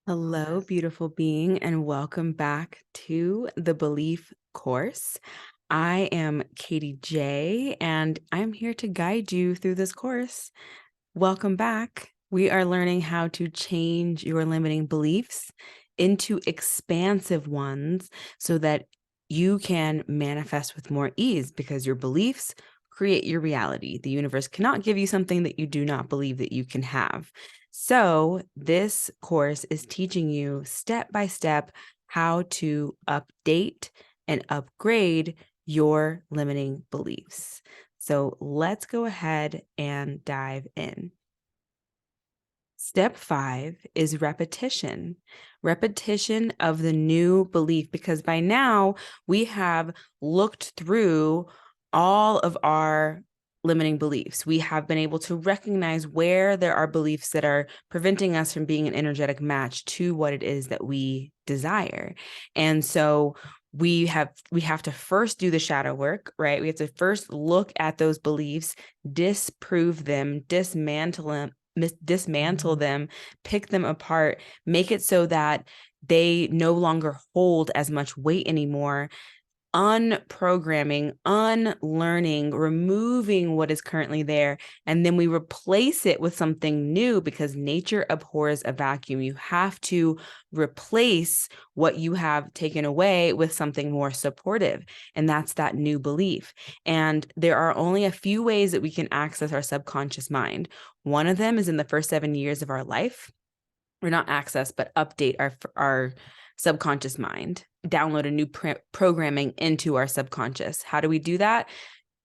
Hello, beautiful being, and welcome back to the Belief course. I am Katie J, and I'm here to guide you through this course. Welcome back. We are learning how to change your limiting beliefs into expansive ones so that you can manifest with more ease because your beliefs create your reality. The universe cannot give you something that you do not believe that you can have. So, this course is teaching you step by step how to update and upgrade your limiting beliefs. So, let's go ahead and dive in. Step 5 is repetition. Repetition of the new belief, because by now we have looked through all of our limiting beliefs. We have been able to recognize where there are beliefs that are preventing us from being an energetic match to what it is that we desire. And so we have to first do the shadow work, right? We have to first look at those beliefs, disprove them, dismantle them, pick them apart, make it so that they no longer hold as much weight anymore, unprogramming, unlearning, removing what is currently there, and then we replace it with something new because nature abhors a vacuum. You have to replace what you have taken away with something more supportive, and that's that new belief. And there are only a few ways that we can access our subconscious mind. One of them is in the first 7 years of our life. Or not access, but update our subconscious mind, download a new programming into our subconscious. How do we do that?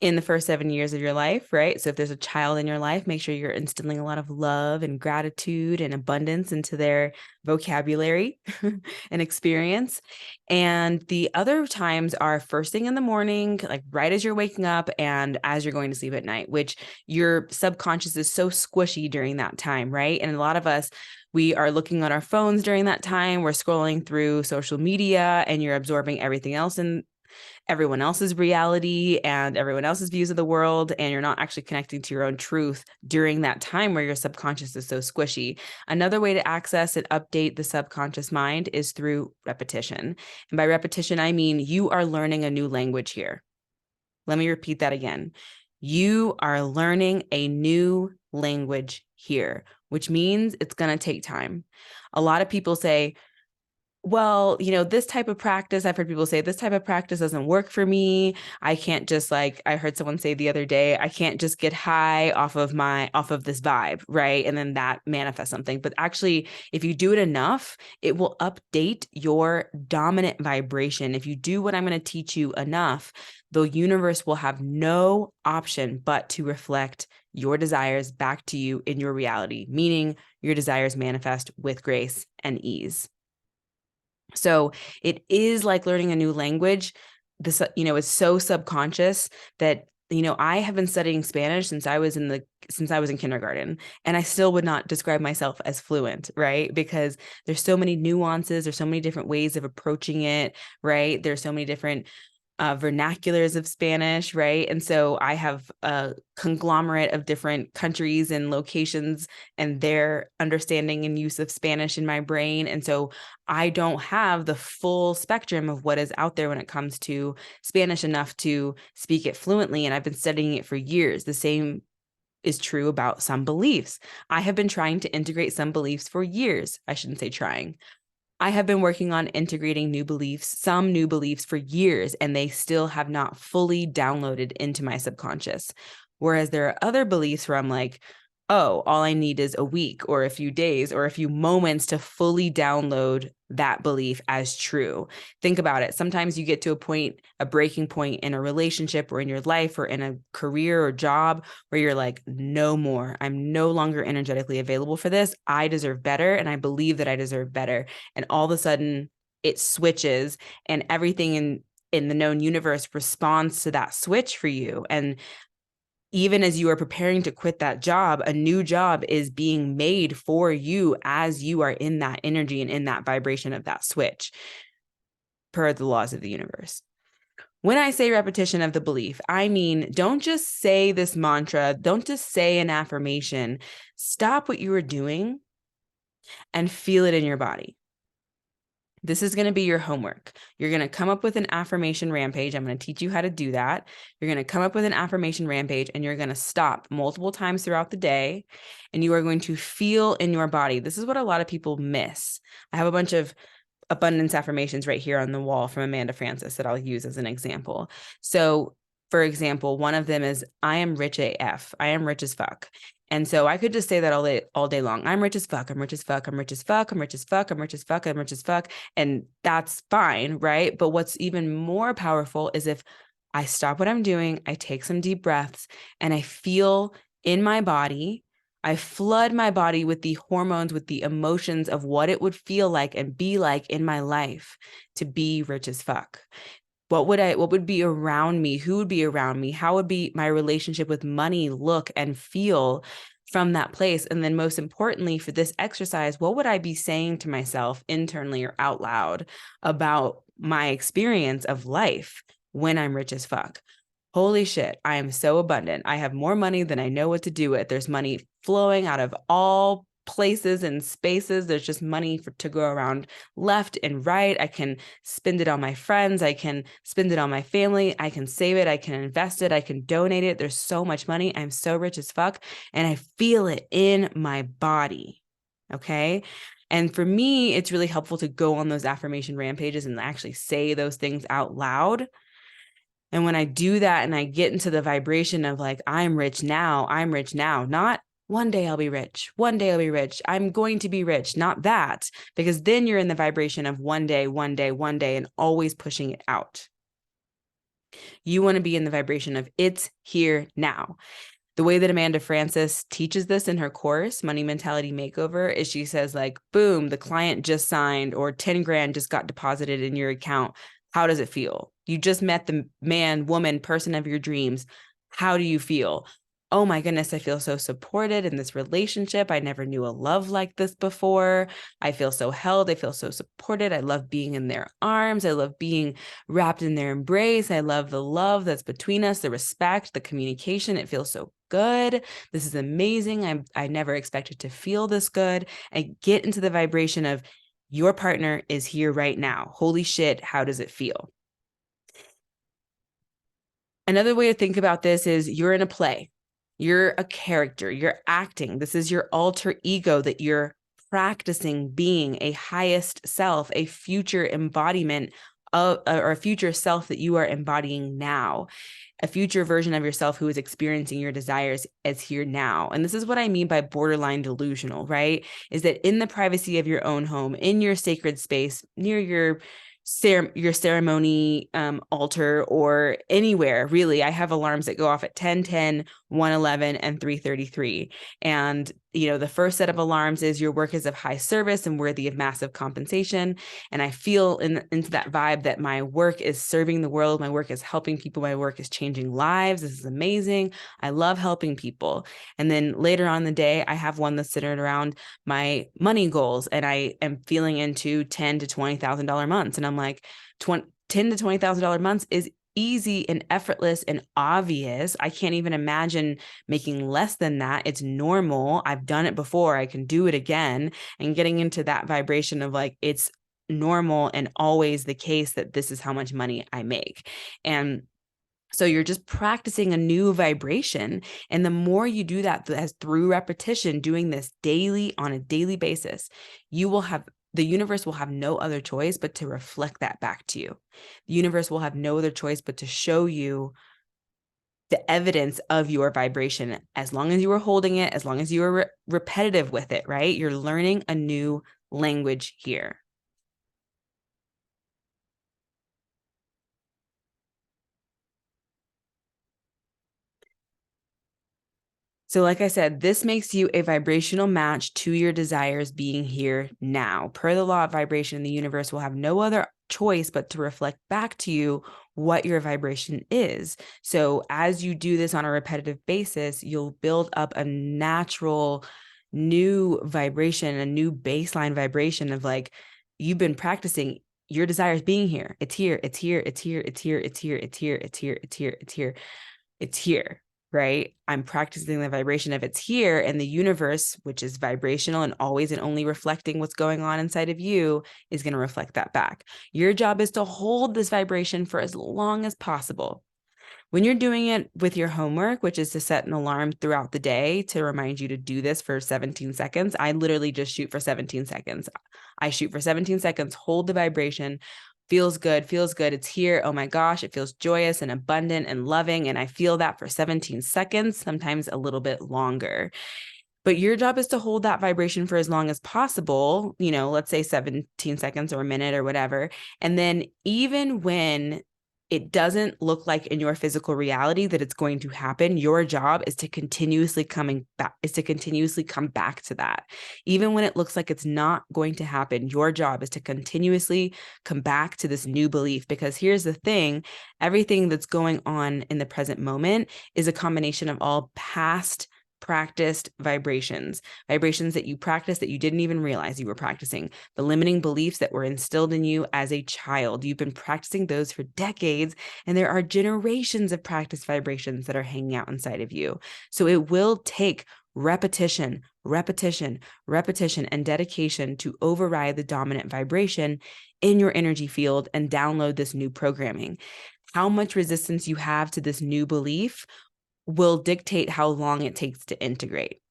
In the first 7 years of your life, right? So if there's a child in your life, make sure you're instilling a lot of love and gratitude and abundance into their vocabulary and experience. And the other times are first thing in the morning, like right as you're waking up and as you're going to sleep at night, which your subconscious is so squishy during that time, right? And a lot of us, we are looking on our phones during that time. We're scrolling through social media and you're absorbing everything else in everyone else's reality and everyone else's views of the world, and you're not actually connecting to your own truth during that time where your subconscious is so squishy. Another way to access and update the subconscious mind is through repetition. And by repetition, I mean you are learning a new language here. Let me repeat that again. You are learning a new language here, which means it's going to take time. A lot of people say, well, this type of practice, I've heard people say this type of practice doesn't work for me. I can't just I heard someone say the other day, I can't just get high off of this vibe, right? And then that manifests something. But actually, if you do it enough, it will update your dominant vibration. If you do what I'm going to teach you enough, the universe will have no option but to reflect your desires back to you in your reality, meaning your desires manifest with grace and ease. So it is like learning a new language. This, is so subconscious that, I have been studying Spanish since I was in kindergarten, and I still would not describe myself as fluent, right? Because there's so many nuances, there's so many different ways of approaching it, right? There's so many different vernaculars of Spanish, right? And so I have a conglomerate of different countries and locations and their understanding and use of Spanish in my brain. And so I don't have the full spectrum of what is out there when it comes to Spanish enough to speak it fluently. And I've been studying it for years. The same is true about some beliefs. I have been trying to integrate some beliefs for years. I shouldn't say trying. I have been working on integrating some new beliefs for years, and they still have not fully downloaded into my subconscious. Whereas there are other beliefs where I'm like, oh, all I need is a week or a few days or a few moments to fully download that belief as true. Think about it. Sometimes you get to a breaking point in a relationship or in your life or in a career or job where you're like, no more. I'm no longer energetically available for this. I deserve better. And I believe that I deserve better. And all of a sudden it switches and everything in the known universe responds to that switch for you. And even as you are preparing to quit that job, a new job is being made for you as you are in that energy and in that vibration of that switch, per the laws of the universe. When I say repetition of the belief, I mean, don't just say this mantra, don't just say an affirmation. Stop what you are doing and feel it in your body. This is going to be your homework. You're going to come up with an affirmation rampage. I'm going to teach you how to do that. You're going to come up with an affirmation rampage and you're going to stop multiple times throughout the day and you are going to feel in your body. This is what a lot of people miss. I have a bunch of abundance affirmations right here on the wall from Amanda Francis that I'll use as an example. So, for example, one of them is I am rich AF. I am rich as fuck. And so I could just say that all day long. I'm rich as fuck. I'm rich as fuck. I'm rich as fuck. I'm rich as fuck. I'm rich as fuck. I'm rich as fuck. And that's fine, right? But what's even more powerful is if I stop what I'm doing, I take some deep breaths, and I feel in my body. I flood my body with the hormones, with the emotions of what it would feel like and be like in my life to be rich as fuck. What would be around me? Who would be around me? How would be my relationship with money look and feel from that place? And then most importantly for this exercise, what would I be saying to myself internally or out loud about my experience of life when I'm rich as fuck? Holy shit, I am so abundant. I have more money than I know what to do with. There's money flowing out of all places and spaces. There's just money to go around left and right. I can spend it on my friends. I can spend it on my family. I can save it. I can invest it. I can donate it. There's so much money. I'm so rich as fuck. And I feel it in my body. Okay. And for me, it's really helpful to go on those affirmation rampages and actually say those things out loud. And when I do that and I get into the vibration of like, I'm rich now, not one day I'll be rich, I'm going to be rich, not that, because then you're in the vibration of one day, and always pushing it out. You want to be in the vibration of it's here now. The way that Amanda Francis teaches this in her course, Money Mentality Makeover, is she says like, boom, the client just signed or 10 grand just got deposited in your account. How does it feel? You just met the man, woman, person of your dreams. How do you feel? Oh my goodness, I feel so supported in this relationship. I never knew a love like this before. I feel so held. I feel so supported. I love being in their arms. I love being wrapped in their embrace. I love the love that's between us, the respect, the communication. It feels so good. This is amazing. I never expected to feel this good. I get into the vibration of your partner is here right now. Holy shit, how does it feel? Another way to think about this is you're in a play. You're a character. You're acting. This is your alter ego that you're practicing being a highest self, a future embodiment of, or a future self that you are embodying now. A future version of yourself who is experiencing your desires as here now. And this is what I mean by borderline delusional, right? Is that in the privacy of your own home, in your sacred space, near your ceremony altar or anywhere, really. I have alarms that go off at 10:10, 1:11, and 3:33. And the first set of alarms is your work is of high service and worthy of massive compensation. And I feel into that vibe that my work is serving the world. My work is helping people. My work is changing lives. This is amazing. I love helping people. And then later on in the day, I have one that's centered around my money goals. And I am feeling into $10,000 to $20,000 months. And I'm like, $10,000 to $20,000 months is easy and effortless and obvious. I can't even imagine making less than that. It's normal. I've done it before. I can do it again. And getting into that vibration of like, it's normal and always the case that this is how much money I make. And so you're just practicing a new vibration. And the more you do that as through repetition, doing this daily on a daily basis, the universe will have no other choice but to reflect that back to you. The universe will have no other choice but to show you the evidence of your vibration. As long as you are holding it, as long as you are repetitive with it, right? You're learning a new language here. So like I said, this makes you a vibrational match to your desires being here now. Per the law of vibration, the universe will have no other choice but to reflect back to you what your vibration is. So as you do this on a repetitive basis, you'll build up a natural new vibration, a new baseline vibration of like, you've been practicing your desires being here. It's here, it's here, it's here, it's here, it's here, it's here, it's here, it's here, it's here, it's here. right? I'm practicing the vibration of it's here, and the universe, which is vibrational and always and only reflecting what's going on inside of you, is going to reflect that back. Your job is to hold this vibration for as long as possible. When you're doing it with your homework, which is to set an alarm throughout the day to remind you to do this for 17 seconds, I literally just shoot for 17 seconds. I shoot for 17 seconds, hold the vibration, feels good, feels good. It's here. Oh my gosh, it feels joyous and abundant and loving. And I feel that for 17 seconds, sometimes a little bit longer. But your job is to hold that vibration for as long as possible, let's say 17 seconds or a minute or whatever. And then even when it doesn't look like in your physical reality that it's going to happen, your job is to continuously come back to that. Even when it looks like it's not going to happen, your job is to continuously come back to this new belief. Because here's the thing, everything that's going on in the present moment is a combination of all past practiced vibrations that you practiced that you didn't even realize you were practicing, the limiting beliefs that were instilled in you as a child. You've been practicing those for decades, and there are generations of practice vibrations that are hanging out inside of you. So it will take repetition, and dedication to override the dominant vibration in your energy field and download this new programming. How much resistance you have to this new belief will dictate how long it takes to integrate.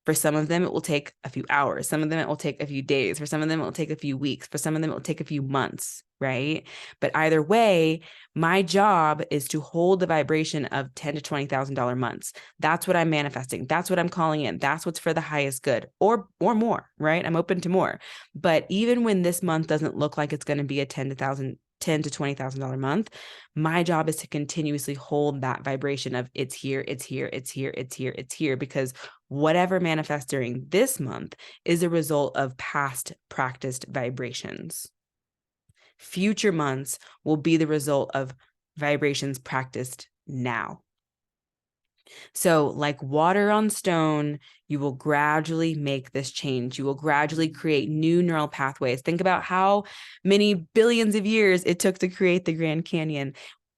For some of them, it will take a few hours. Some of them, it will take a few days. For some of them, it will take a few weeks. For some of them, it will take a few months, right? But either way, my job is to hold the vibration of $10,000 to $20,000 months. That's what I'm manifesting. That's what I'm calling in. That's what's for the highest good, or more, right? I'm open to more. But even when this month doesn't look like it's going to be a $10,000 to $20,000 month, my job is to continuously hold that vibration of it's here, because whatever manifests during this month is a result of past practiced vibrations. Future months will be the result of vibrations practiced now. So, like water on stone, you will gradually make this change. You will gradually create new neural pathways. Think about how many billions of years it took to create the Grand Canyon.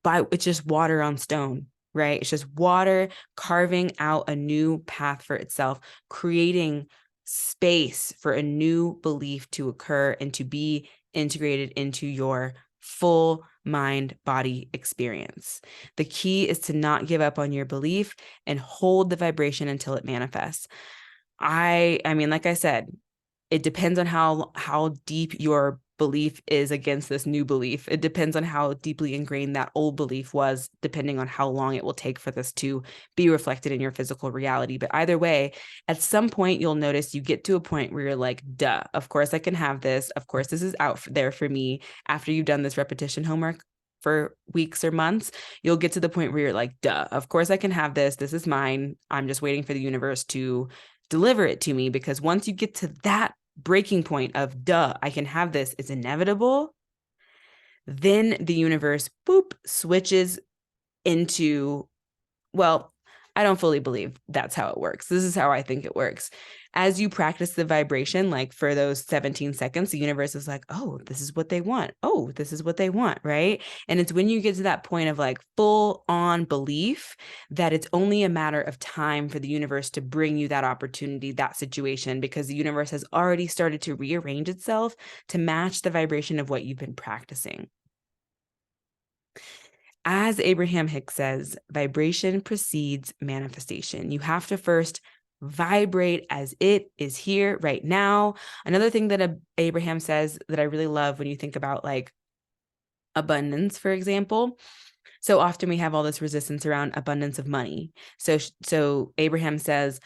It's just water on stone, right? It's just water carving out a new path for itself, creating space for a new belief to occur and to be integrated into your full mind body experience. The key is to not give up on your belief and hold the vibration until it manifests. I mean, like I said, it depends on how deep your belief is against this new belief. It depends on how deeply ingrained that old belief was, depending on how long it will take for this to be reflected in your physical reality. But either way, at some point, you'll notice you get to a point where you're like, duh, of course I can have this. Of course, this is out there for me. After you've done this repetition homework for weeks or months, you'll get to the point where you're like, duh, of course I can have this. This is mine. I'm just waiting for the universe to deliver it to me. Because once you get to that breaking point of duh, I can have this, it's inevitable, then the universe switches into, well, I don't fully believe that's how it works. This is how I think it works. As you practice the vibration, like for those 17 seconds, the universe is like, oh, this is what they want. Oh, this is what they want, right? And it's when you get to that point of like full on belief that it's only a matter of time for the universe to bring you that opportunity, that situation, because the universe has already started to rearrange itself to match the vibration of what you've been practicing. As Abraham Hicks says, vibration precedes manifestation. You have to first vibrate as it is here right now. Another thing that Abraham says that I really love when you think about like abundance, for example. So often we have all this resistance around abundance of money. So Abraham says,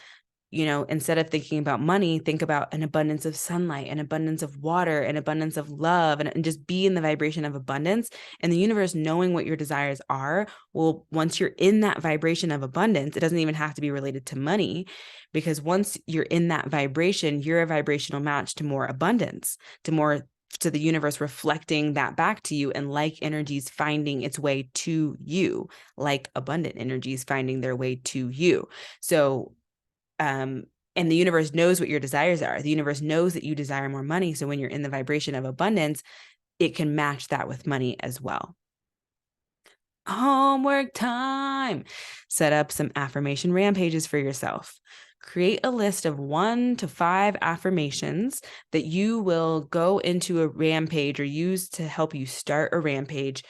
instead of thinking about money, think about an abundance of sunlight, an abundance of water, an abundance of love, and just be in the vibration of abundance. And the universe, knowing what your desires are, will, once you're in that vibration of abundance, it doesn't even have to be related to money, because once you're in that vibration, you're a vibrational match to more abundance, to the universe reflecting that back to you, and like energies finding its way to you, like abundant energies finding their way to you. So, and the universe knows what your desires are. The universe knows that you desire more money. So when you're in the vibration of abundance, it can match that with money as well. Homework time. Set up some affirmation rampages for yourself. Create a list of 1 to 5 affirmations that you will go into a rampage or use to help you start a rampage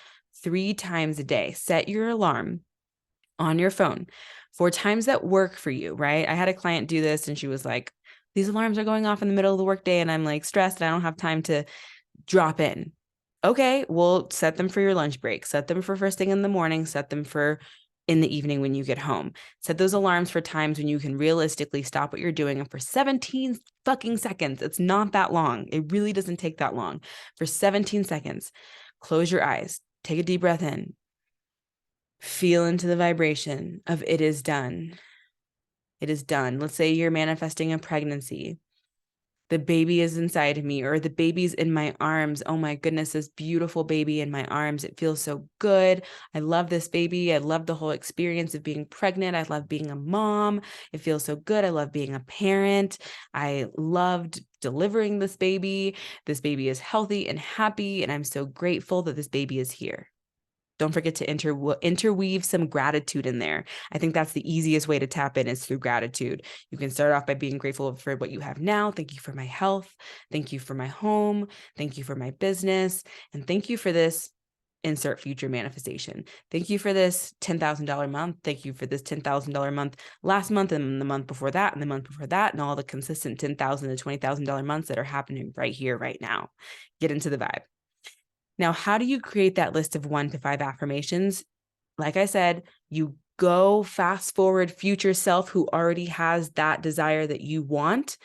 3 times a day. Set your alarm on your phone for times that work for you, right? I had a client do this and she was like, these alarms are going off in the middle of the workday and I'm like stressed and I don't have time to drop in. Okay, well, set them for your lunch break. Set them for first thing in the morning. Set them for in the evening when you get home. Set those alarms for times when you can realistically stop what you're doing. And for 17 fucking seconds, it's not that long. It really doesn't take that long. For 17 seconds, close your eyes. Take a deep breath in. Feel into the vibration of it is done. It is done. Let's say you're manifesting a pregnancy. The baby is inside of me, or the baby's in my arms. Oh my goodness, this beautiful baby in my arms. It feels so good. I love this baby. I love the whole experience of being pregnant. I love being a mom. It feels so good. I love being a parent. I loved delivering this baby. This baby is healthy and happy, and I'm so grateful that this baby is here. Don't forget to interweave some gratitude in there. I think that's the easiest way to tap in is through gratitude. You can start off by being grateful for what you have now. Thank you for my health. Thank you for my home. Thank you for my business. And thank you for this insert future manifestation. Thank you for this $10,000 month. Thank you for this $10,000 month last month and the month before that and the month before that and all the consistent $10,000 to $20,000 months that are happening right here, right now. Get into the vibe. Now, how do you create that list of 1 to 5 affirmations? Like I said, you go fast forward future self who already has that desire that you want.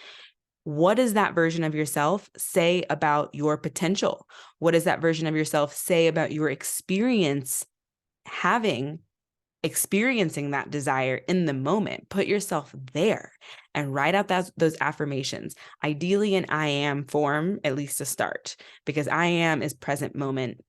What does that version of yourself say about your potential? What does that version of yourself say about your experience experiencing that desire in the moment? Put yourself there and write out those affirmations, ideally in I am form, at least to start, because I am is present moment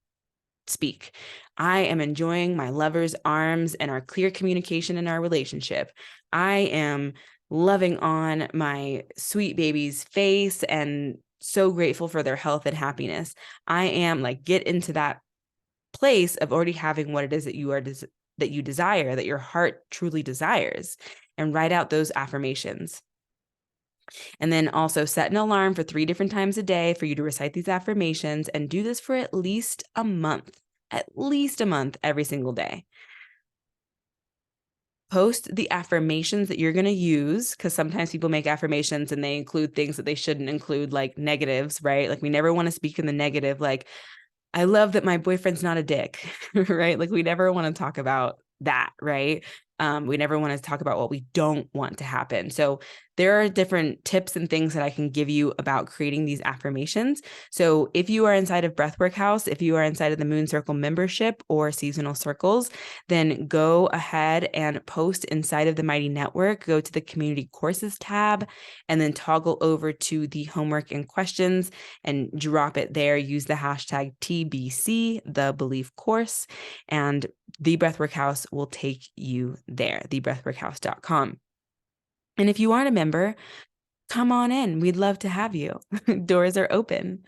speak. I am enjoying my lover's arms and our clear communication in our relationship. I am loving on my sweet baby's face and so grateful for their health and happiness. I am like, get into that place of already having what it is that you desire, that your heart truly desires, and write out those affirmations. And then also set an alarm for 3 different times a day for you to recite these affirmations and do this for at least a month every single day. Post the affirmations that you're going to use, because sometimes people make affirmations and they include things that they shouldn't include, like negatives, right? Like we never want to speak in the negative, like, I love that my boyfriend's not a dick, right? Like we never want to talk about that, right? We never want to talk about what we don't want to happen. So there are different tips and things that I can give you about creating these affirmations. So if you are inside of Breathwork House, if you are inside of the Moon Circle membership or seasonal circles, then go ahead and post inside of the Mighty Network, go to the community courses tab, and then toggle over to the homework and questions and drop it there. Use the hashtag TBC, the belief course, and the Breathwork House will take you there, thebreathworkhouse.com. And if you aren't a member, come on in. We'd love to have you. Doors are open.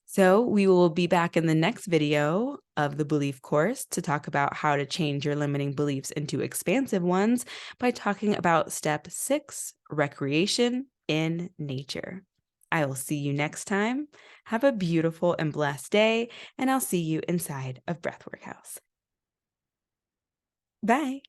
So we will be back in the next video of the belief course to talk about how to change your limiting beliefs into expansive ones by talking about step 6, recreation in nature. I will see you next time. Have a beautiful and blessed day, and I'll see you inside of Breathwork House. Bye.